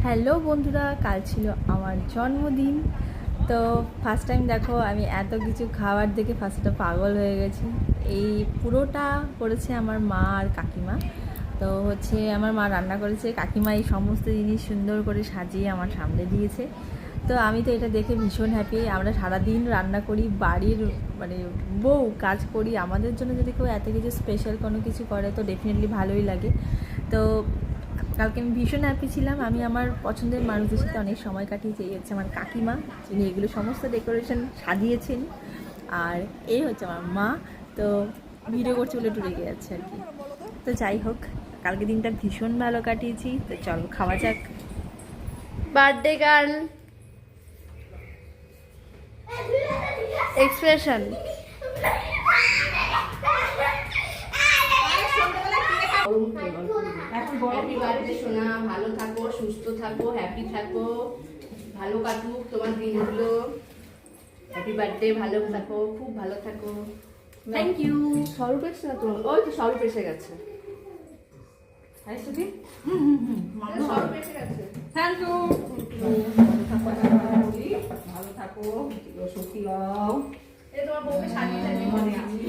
Hello বন্ধুরা, কাল ছিল আমার জন্মদিন। তো ফার্স্ট টাইম দেখো আমি এত কিছু খাবার দেখে ফার্স্টটা পাগল হয়ে গেছি। এই পুরোটা করেছে আমার মা আর কাকিমা। তো হচ্ছে আমার মা রান্না করেছে, কাকিমা এই সমস্ত জিনিস সুন্দর করে সাজিয়ে আমার সামনে দিয়েছে। তো আমি তো এটা দেখে ভীষণ হ্যাপি। আমরা সারাদিন রান্না করি, বাড়ির মানে বউ কাজ করি, আমাদের জন্য যদি কেউ এত কিছু স্পেশাল কোনো কিছু করে তো ডেফিনেটলি ভালোই লাগে। তো কালকে আমি ভীষণ হ্যাপি ছিলাম। আমি আমার পছন্দের মানুষদের সাথে অনেক সময় কাটিয়েছি। এই হচ্ছে আমার কাকিমা, যিনি এগুলো সমস্ত ডেকোরেশন সাজিয়েছেন, আর এই হচ্ছে আমার মা। তো ভিডিও করছে বলে একটু রেগে যাচ্ছে আর কি। তো যাই হোক, কালকে দিনটা ভীষণ ভালো কাটিয়েছি। তো চলো খাওয়া যাক। Birthday girl expression. Happy birthday সোনা, ভালো থাকো, সুস্থ থাকো, হ্যাপি থাকো, ভালো কাটুক তোমার দিনগুলো। হ্যাপি বার্থডে, ভালো থাকো, খুব ভালো থাকো। Thank you. স্বরূপ এসছে না তোমার? ওই তো স্বরূপ এসে গেছে। সব এসে গেছে। Thank you. ভালো থাকো, সুখী হও। এই তোমার বউকে সাজিয়ে সাজিয়ে মনে আছে।